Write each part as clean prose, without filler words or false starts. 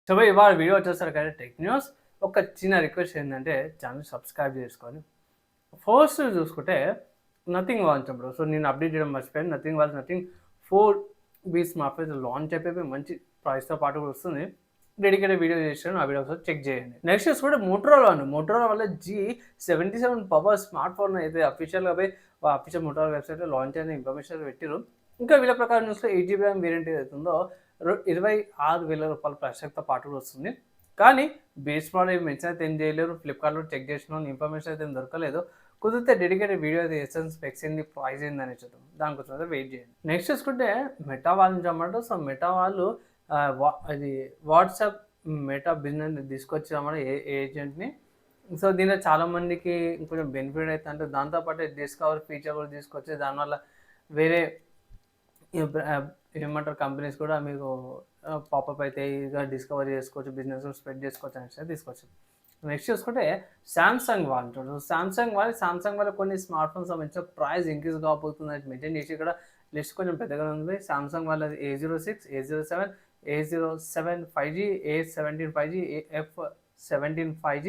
So ఇవాళ video వచ్చేసరికి tech news. ఒక చిన్న రిక్వెస్ట్ ఏంటంటే ఛానల్ సబ్స్క్రైబ్ చేసుకొని ఫస్ట్ చూసుకుంటే నథింగ్ వాల్స్ బ్రో. సో నేను అప్డేట్ చేయడం మర్చిపోయాను. Nothing 4B smart phone launch అయిపోయి మంచి ప్రైస్తో పాటు కూడా వస్తుంది. డెడికేటెడ్ వీడియో చేశాను, ఆ వీడియో ఒకసారి చెక్ చేయండి. నెక్స్ట్ చూసుకుంటే మోటరోలా వల్ల G77 పవర్ స్మార్ట్ ఫోన్ అయితే అఫీషియల్గా పోయి అఫీషియల్ మోటరోలా వెబ్సైట్లో లాంచ్ అయిన ఇన్ఫర్మేషన్ పెట్టారు. ఇంకా వీళ్ళ ప్రకారం చూస్తే 8GB ర్యామ్ వేరియంట్ ఏదైతుందో రూ. 26,000 ప్రైస్తో పాటు కూడా వస్తుంది. కానీ బేస్ మోడల్ మెన్షన్ అయితే ఏం చేయలేరు. ఫ్లిప్కార్ట్లో చెక్ చేసిన ఇన్ఫర్మేషన్ అయితే ఏం దొరకలేదు. కుదిరితే డెడికేటెడ్ వీడియో అయితే ఎసెన్స్ స్పెక్స్ ఏంది, ప్రైస్ ఏంది అని చూద్దాం. దానికోసం అయితే వెయిట్ చేయండి. నెక్స్ట్ చూసుకుంటే మెటా వాళ్ళని చెప్పమంటారు. సో మెటా వాళ్ళు అది వాట్సాప్ మెటా బిజినెస్ తీసుకొచ్చామని ఏజెంట్ని. సో దీనిలో చాలామందికి కొంచెం బెనిఫిట్ అయితే అంటే దాంతోపాటు డిస్కవర్ ఫీచర్ కూడా తీసుకొచ్చి దానివల్ల వేరే ఏమంటారు కంపెనీస్ కూడా మీకు పాపప్ అయితే ఈజీగా డిస్కవర్ చేసుకోవచ్చు, బిజినెస్ స్ప్రెడ్ చేసుకోవచ్చు అనేసి తీసుకొచ్చారు. నెక్స్ట్ చూసుకుంటే సామ్సంగ్ వాళ్ళు సామ్సంగ్ వాళ్ళు కొన్ని స్మార్ట్ ఫోన్స్ సంబంధించిన ప్రైస్ ఇంక్రీజ్ కాబోతుంది అని మెయింటైన్ చేసి ఇక్కడ లిస్ట్ కొంచెం పెద్దగా ఉంది. సామ్సంగ్ వాళ్ళది A06, A07, A07 5G, A17 5G, F17 5G,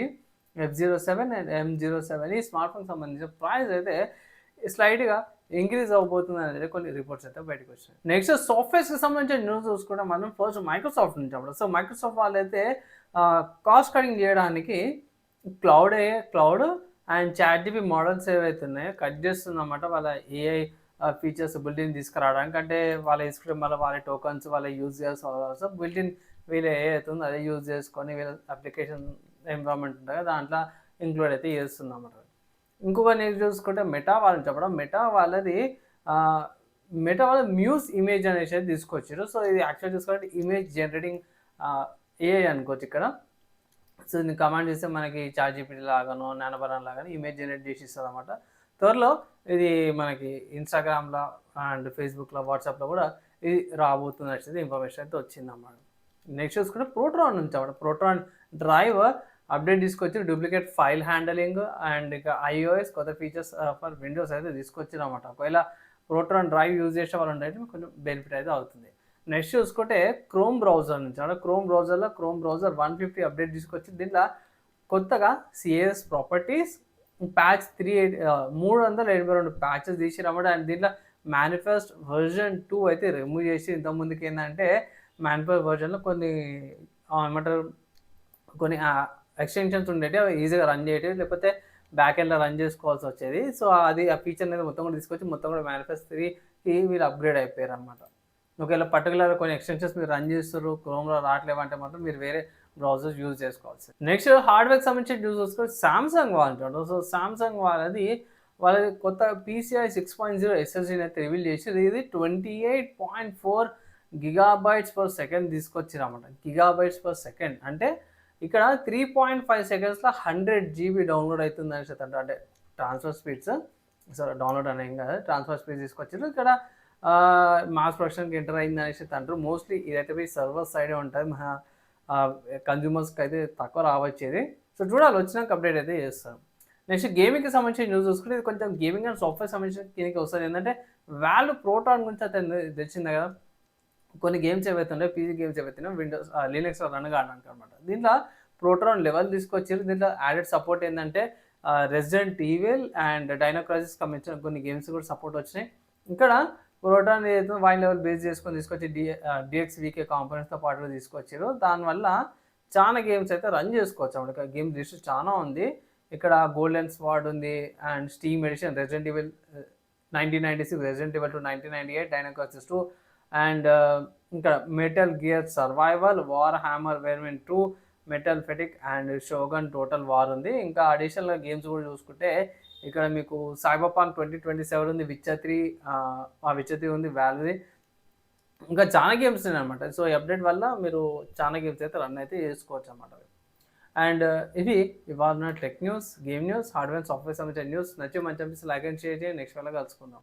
F07 and M07 ఈ స్మార్ట్ ఫోన్ సంబంధించిన ప్రైస్ అయితే స్లైట్గా ఇంక్రీజ్ అవబోతుంది అనేది కొన్ని రిపోర్ట్స్ అయితే బయటకు వచ్చాయి. నెక్స్ట్ సాఫ్ట్వేర్స్కి సంబంధించిన న్యూస్ చూసుకుంటే మనం ఫస్ట్ మైక్రోసాఫ్ట్ నుంచి అప్పుడు. సో మైక్రోసాఫ్ట్ వాళ్ళైతే కాస్ట్ కటింగ్ చేయడానికి క్లౌడ్ అండ్ ChatGPT మోడల్స్ ఏవైతే ఉన్నాయో కట్ చేస్తుందన్నమాట. వాళ్ళ AI ఫీచర్స్ బిల్డిన్ తీసుకురావడానికి, అంటే వాళ్ళ తీసుకుంటే మళ్ళీ వాళ్ళ టోకన్స్ వాళ్ళ యూజ్ చేయాల్సి బిల్డిన్ వీళ్ళు ఏ అవుతుందో అదే యూజ్ చేసుకొని వీళ్ళ అప్లికేషన్ ఎన్విరాన్మెంట్ ఉంటుంది కదా దాంట్లో ఇంక్లూడ్ అయితే చేస్తుందన్నమాట. ఇంకొక నేను చూసుకుంటే మెటా వాళ్ళని చెప్పడం, మెటా వాళ్ళ మ్యూస్ ఇమేజ్ అనేసి తీసుకొచ్చారు. సో ఇది యాక్చువల్ చూసుకుంటే ఇమేజ్ జనరేటింగ్ AI అనుకోవచ్చు ఇక్కడ. సో దీన్ని కమాండ్ చేస్తే మనకి ChatGPT లాగానో నానోబరాన్ లాగానో ఇమేజ్ జనరేట్ చేసి ఇస్తుంది అనమాట. త్వరలో ఇది మనకి ఇన్స్టాగ్రామ్లో అండ్ ఫేస్బుక్లో వాట్సాప్లో కూడా ఇది రాబోతుంది వచ్చేది ఇన్ఫర్మేషన్ అయితే వచ్చిందన్నమాట. నెక్స్ట్ చూసుకుంటే ప్రోటాన్ నుంచి అన్నమాట. ప్రోటాన్ డ్రైవ్ అప్డేట్ తీసుకొచ్చి డూప్లికేట్ ఫైల్ హ్యాండలింగ్ అండ్ ఇక iOS కొత్త ఫీచర్స్ ఫర్ విండోస్ అయితే తీసుకొచ్చారు అనమాట. ఒకవేళ ప్రోటాన్ డ్రైవ్ యూజ్ చేసే వాళ్ళు ఉంటే కొంచెం బెనిఫిట్ అయితే అవుతుంది. నెక్స్ట్ చూసుకుంటే క్రోమ్ బ్రౌజర్ నుంచి అంటే క్రోమ్ బ్రౌజర్ 150 అప్డేట్ తీసుకొచ్చి దీంట్లో కొత్తగా CSS ప్రాపర్టీస్ ప్యాచ్ 382 ప్యాచెస్ తీసిరన్నమాట. అండ్ దీంట్లో మేనిఫెస్ట్ వర్జన్ 2 అయితే రిమూవ్ చేసి ఇంతకుముందుకి ఏంటంటే మేనిఫెస్ట్ వర్జన్లో కొన్ని ఏమంటారు కొన్ని ఎక్స్టెన్షన్స్ ఉండేవి, అవి ఈజీగా రన్ చేయటం లేకపోతే బ్యాక్ ఎండ్లో రన్ చేసుకోవాల్సి వచ్చేది. సో అది ఆ ఫీచర్ అనేది మొత్తం కూడా తీసుకొచ్చి మొత్తం కూడా మేనిఫెస్ట్ 3కి మీరు అప్గ్రేడ్ అయిపోయారు అనమాట. ఒకవేళ పర్టికులర్ కొన్ని ఎక్స్టెన్షన్స్ మీరు రన్ చేస్తారు క్రోమ్లో రావట్లేమంటే మాత్రం మీరు వేరే బ్రౌజర్స్ యూజ్ చేసుకోవాల్సి. నెక్స్ట్ హార్డ్వేర్కి సంబంధించి యూజ్ చేసుకొని సామ్సంగ్ వాళ్ళు. సో సామ్సంగ్ వాళ్ళది కొత్త PCI 6.0 SSDని అయితే రివీల్ చేసి ఇది 28.4 GB/s తీసుకొచ్చారు అన్నమాట. GB/s అంటే ఇక్కడ 3.5 సెకండ్స్లో 100 GB డౌన్లోడ్ అవుతుంది అనేసి అంటే ట్రాన్స్ఫర్ స్పీడ్స్ డౌన్లోడ్ అనేం కాదు, ట్రాన్స్ఫర్ స్పీడ్స్ తీసుకొచ్చారు. ఇక్కడ మాస్ ప్రొడక్షన్కి ఎంటర్ అయింది అనేసి అంటారు. మోస్ట్లీ ఇదైతే పోయి సర్వర్ సైడే ఉంటుంది, మన కన్జ్యూమర్స్కి అయితే తక్కువ రావచ్చేది. సో చూడాలి, వచ్చినాక అప్డేట్ అయితే చేస్తాం. నెక్స్ట్ గేమింగ్కి సంబంధించిన న్యూస్ చూసుకుంటే ఇది కొంచెం గేమింగ్ అండ్ సాఫ్ట్వేర్ సంబంధించిన కిందకి వస్తుంది. ఏంటంటే వాళ్ళు ప్రోటాన్ గురించి అయితే తెచ్చింది కదా, కొన్ని గేమ్స్ ఏవైతే ఉన్నాయో PC గేమ్స్ ఏవైతే ఉన్నాయో విండోస్ లినక్స్లో రన్ కావడానికి అనమాట. దీంట్లో ప్రోటాన్ లెవెల్ తీసుకొచ్చారు. దీంట్లో యాడెడ్ సపోర్ట్ ఏంటంటే resident evil and dino crisis సంబంధించిన కొన్ని గేమ్స్ కూడా సపోర్ట్ వచ్చినాయి. ఇక్కడ ప్రోటాన్ ఏదైతే వైన్ లెవెల్ బేస్ చేసుకొని తీసుకొచ్చి DXVK కాంపోనెంట్స్తో పాటు తీసుకొచ్చారు. దానివల్ల చాలా గేమ్స్ అయితే రన్ చేసుకోవచ్చు అన్నమాట. గేమ్ లిస్ట్ చాలా ఉంది. ఇక్కడ గోల్డెన్ స్వార్డ్ ఉంది and Steam edition Resident Evil 1996, Resident Evil 2 1998, Dino Crisis 2 and ఇంకా Metal Gear Survival, Warhammer Vermin 2, Metal Fatigue and Shogun Total War ఉంది. ఇంకా అడిషనల్గా గేమ్స్ కూడా చూసుకుంటే ఇక్కడ మీకు సైబర్పంక్ 2077 ఉంది, విచ్చర్ 3 ఉంది, వాల్వ్ది, ఇంకా చాలా గేమ్స్ ఉన్నాయి అనమాట. సో ఈ అప్డేట్ వల్ల మీరు చాలా గేమ్స్ అయితే రన్ అయితే చేసుకోవచ్చు అన్నమాట. అండ్ ఇది ఇవాళ tech news, game news, hardware software సంబంధించిన న్యూస్. నచ్చి మంచి అనిపిస్తే లైక్ అండ్ షేర్ చేయండి. నెక్స్ట్ వేళ కలుసుకుందాం.